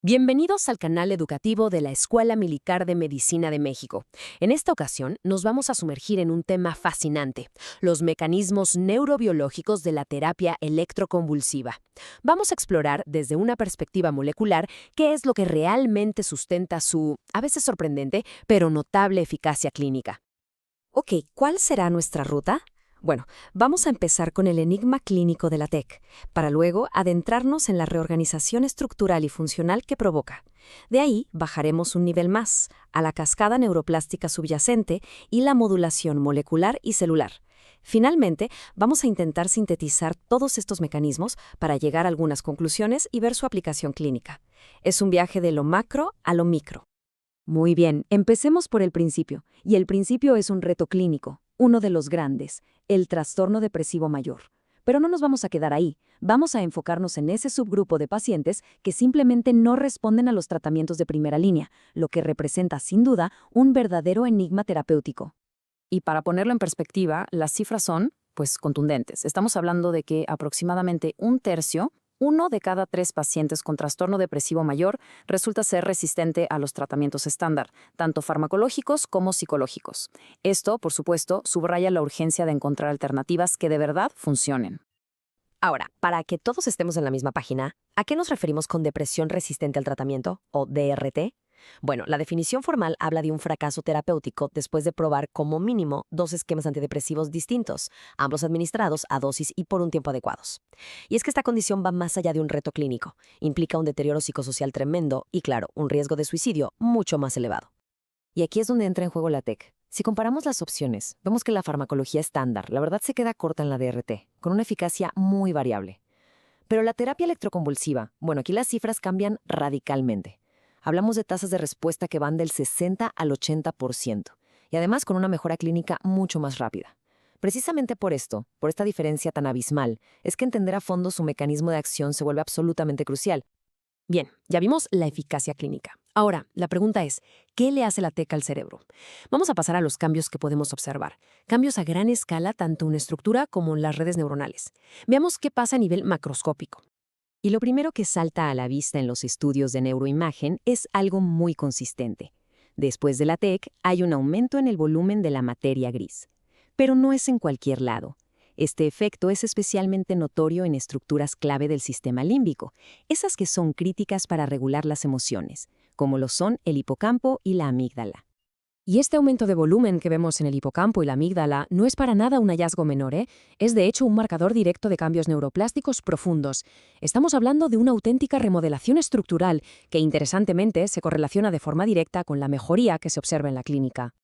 Bienvenidos al canal educativo de la Escuela Militar de Medicina de México. En esta ocasión nos vamos a sumergir en un tema fascinante, los mecanismos neurobiológicos de la terapia electroconvulsiva. Vamos a explorar desde una perspectiva molecular qué es lo que realmente sustenta su, a veces sorprendente, pero notable eficacia clínica. Ok, ¿cuál será nuestra ruta? Bueno, vamos a empezar con el enigma clínico de la TEC, para luego adentrarnos en la reorganización estructural y funcional que provoca. De ahí bajaremos un nivel más, a la cascada neuroplástica subyacente y la modulación molecular y celular. Finalmente, vamos a intentar sintetizar todos estos mecanismos para llegar a algunas conclusiones y ver su aplicación clínica. Es un viaje de lo macro a lo micro. Muy bien, empecemos por el principio, y el principio es un reto clínico, uno de los grandes, el trastorno depresivo mayor. Pero no nos vamos a quedar ahí, vamos a enfocarnos en ese subgrupo de pacientes que simplemente no responden a los tratamientos de primera línea, lo que representa sin duda un verdadero enigma terapéutico. Y para ponerlo en perspectiva, las cifras son, pues, contundentes. Estamos hablando de que aproximadamente un tercio, 1 de cada 3 pacientes con trastorno depresivo mayor resulta ser resistente a los tratamientos estándar, tanto farmacológicos como psicológicos. Esto, por supuesto, subraya la urgencia de encontrar alternativas que de verdad funcionen. Ahora, para que todos estemos en la misma página, ¿a qué nos referimos con depresión resistente al tratamiento, o DRT? Bueno, la definición formal habla de un fracaso terapéutico después de probar como mínimo 2 esquemas antidepresivos distintos, ambos administrados a dosis y por un tiempo adecuados. Y es que esta condición va más allá de un reto clínico, implica un deterioro psicosocial tremendo y, claro, un riesgo de suicidio mucho más elevado. Y aquí es donde entra en juego la TEC. Si comparamos las opciones, vemos que la farmacología estándar, la verdad, se queda corta en la DRT, con una eficacia muy variable. Pero la terapia electroconvulsiva, bueno, aquí las cifras cambian radicalmente. Hablamos de tasas de respuesta que van del 60 al 80%, y además con una mejora clínica mucho más rápida. Precisamente por esto, por esta diferencia tan abismal, es que entender a fondo su mecanismo de acción se vuelve absolutamente crucial. Bien, ya vimos la eficacia clínica. Ahora, la pregunta es, ¿qué le hace la TEC al cerebro? Vamos a pasar a los cambios que podemos observar. Cambios a gran escala tanto en estructura como en las redes neuronales. Veamos qué pasa a nivel macroscópico. Y lo primero que salta a la vista en los estudios de neuroimagen es algo muy consistente. Después de la TEC hay un aumento en el volumen de la materia gris. Pero no es en cualquier lado. Este efecto es especialmente notorio en estructuras clave del sistema límbico, esas que son críticas para regular las emociones, como lo son el hipocampo y la amígdala. Y este aumento de volumen que vemos en el hipocampo y la amígdala no es para nada un hallazgo menor, ¿eh? Es de hecho un marcador directo de cambios neuroplásticos profundos. Estamos hablando de una auténtica remodelación estructural que, interesantemente, se correlaciona de forma directa con la mejoría que se observa en la clínica.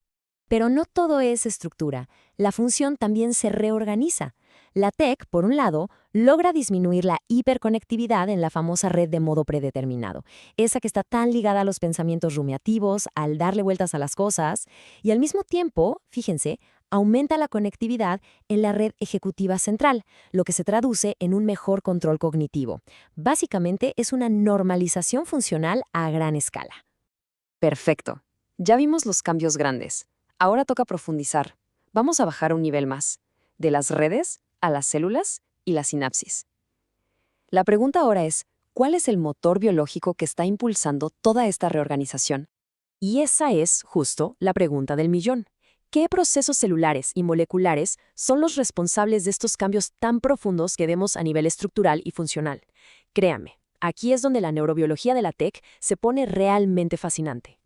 Pero no todo es estructura. La función también se reorganiza. La TEC, por un lado, logra disminuir la hiperconectividad en la famosa red de modo predeterminado, esa que está tan ligada a los pensamientos rumiativos, al darle vueltas a las cosas, y al mismo tiempo, fíjense, aumenta la conectividad en la red ejecutiva central, lo que se traduce en un mejor control cognitivo. Básicamente es una normalización funcional a gran escala. Perfecto. Ya vimos los cambios grandes. Ahora toca profundizar. Vamos a bajar un nivel más, de las redes a las células y la sinapsis. La pregunta ahora es, ¿cuál es el motor biológico que está impulsando toda esta reorganización? Y esa es, justo, la pregunta del millón. ¿Qué procesos celulares y moleculares son los responsables de estos cambios tan profundos que vemos a nivel estructural y funcional? Créanme, aquí es donde la neurobiología de la TEC se pone realmente fascinante.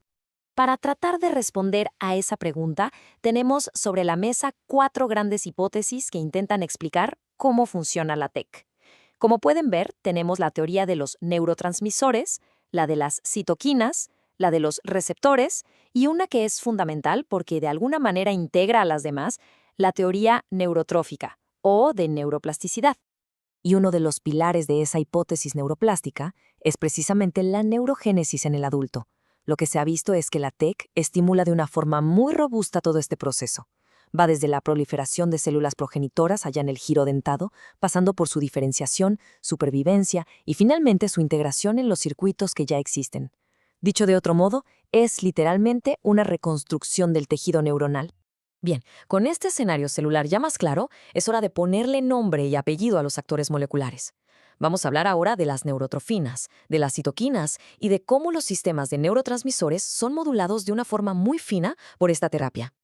Para tratar de responder a esa pregunta, tenemos sobre la mesa 4 grandes hipótesis que intentan explicar cómo funciona la TEC. Como pueden ver, tenemos la teoría de los neurotransmisores, la de las citoquinas, la de los receptores y una que es fundamental porque de alguna manera integra a las demás, la teoría neurotrófica o de neuroplasticidad. Y uno de los pilares de esa hipótesis neuroplástica es precisamente la neurogénesis en el adulto. Lo que se ha visto es que la TEC estimula de una forma muy robusta todo este proceso. Va desde la proliferación de células progenitoras allá en el giro dentado, pasando por su diferenciación, supervivencia y finalmente su integración en los circuitos que ya existen. Dicho de otro modo, es literalmente una reconstrucción del tejido neuronal. Bien, con este escenario celular ya más claro, es hora de ponerle nombre y apellido a los actores moleculares. Vamos a hablar ahora de las neurotrofinas, de las citoquinas y de cómo los sistemas de neurotransmisores son modulados de una forma muy fina por esta terapia.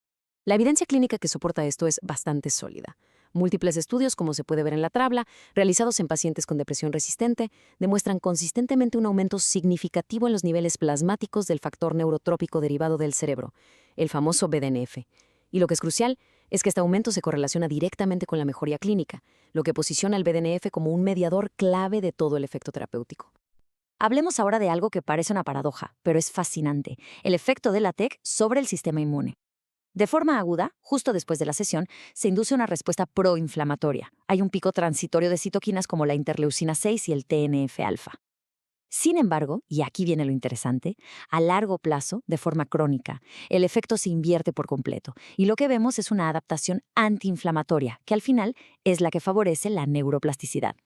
La evidencia clínica que soporta esto es bastante sólida. Múltiples estudios, como se puede ver en la tabla, realizados en pacientes con depresión resistente, demuestran consistentemente un aumento significativo en los niveles plasmáticos del factor neurotrópico derivado del cerebro, el famoso BDNF. Y lo que es crucial es que este aumento se correlaciona directamente con la mejoría clínica, lo que posiciona al BDNF como un mediador clave de todo el efecto terapéutico. Hablemos ahora de algo que parece una paradoja, pero es fascinante, el efecto de la TEC sobre el sistema inmune. De forma aguda, justo después de la sesión, se induce una respuesta proinflamatoria. Hay un pico transitorio de citoquinas como la interleucina 6 y el TNF-alfa. Sin embargo, y aquí viene lo interesante, a largo plazo, de forma crónica, el efecto se invierte por completo y lo que vemos es una adaptación antiinflamatoria, que al final es la que favorece la neuroplasticidad.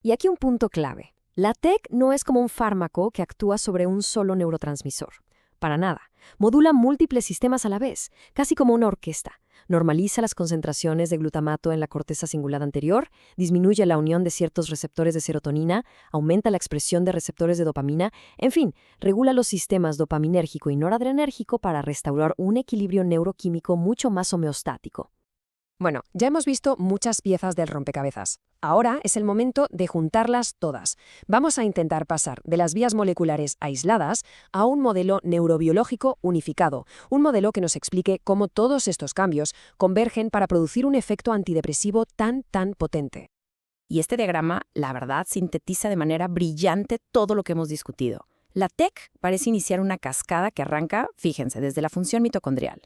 Y aquí un punto clave. La TEC no es como un fármaco que actúa sobre un solo neurotransmisor. Para nada. Modula múltiples sistemas a la vez, casi como una orquesta. Normaliza las concentraciones de glutamato en la corteza cingulada anterior, disminuye la unión de ciertos receptores de serotonina, aumenta la expresión de receptores de dopamina, en fin, regula los sistemas dopaminérgico y noradrenérgico para restaurar un equilibrio neuroquímico mucho más homeostático. Bueno, ya hemos visto muchas piezas del rompecabezas. Ahora es el momento de juntarlas todas. Vamos a intentar pasar de las vías moleculares aisladas a un modelo neurobiológico unificado, un modelo que nos explique cómo todos estos cambios convergen para producir un efecto antidepresivo tan potente. Y este diagrama, la verdad, sintetiza de manera brillante todo lo que hemos discutido. La TEC parece iniciar una cascada que arranca, fíjense, desde la función mitocondrial.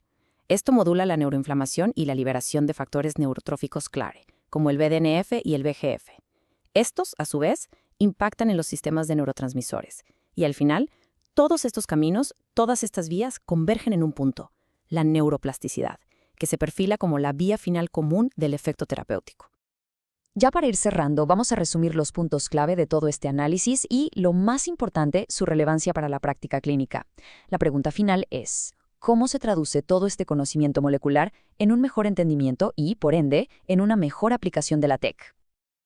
Esto modula la neuroinflamación y la liberación de factores neurotróficos clave, como el BDNF y el VEGF. Estos, a su vez, impactan en los sistemas de neurotransmisores. Y al final, todos estos caminos, todas estas vías convergen en un punto, la neuroplasticidad, que se perfila como la vía final común del efecto terapéutico. Ya para ir cerrando, vamos a resumir los puntos clave de todo este análisis y, lo más importante, su relevancia para la práctica clínica. La pregunta final es: ¿cómo se traduce todo este conocimiento molecular en un mejor entendimiento y, por ende, en una mejor aplicación de la TEC?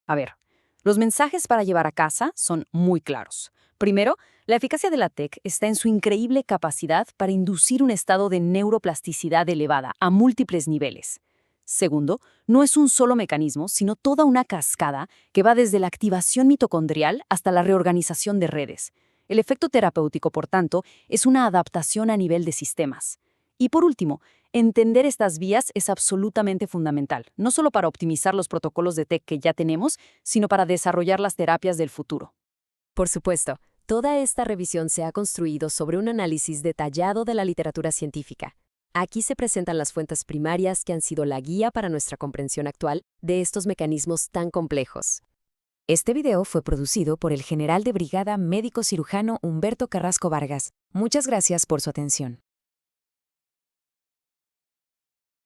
A ver, los mensajes para llevar a casa son muy claros. Primero, la eficacia de la TEC está en su increíble capacidad para inducir un estado de neuroplasticidad elevada a múltiples niveles. Segundo, no es un solo mecanismo, sino toda una cascada que va desde la activación mitocondrial hasta la reorganización de redes. El efecto terapéutico, por tanto, es una adaptación a nivel de sistemas. Y por último, entender estas vías es absolutamente fundamental, no solo para optimizar los protocolos de TEC que ya tenemos, sino para desarrollar las terapias del futuro. Por supuesto, toda esta revisión se ha construido sobre un análisis detallado de la literatura científica. Aquí se presentan las fuentes primarias que han sido la guía para nuestra comprensión actual de estos mecanismos tan complejos. Este video fue producido por el general de brigada médico cirujano Humberto Carrasco Vargas. Muchas gracias por su atención.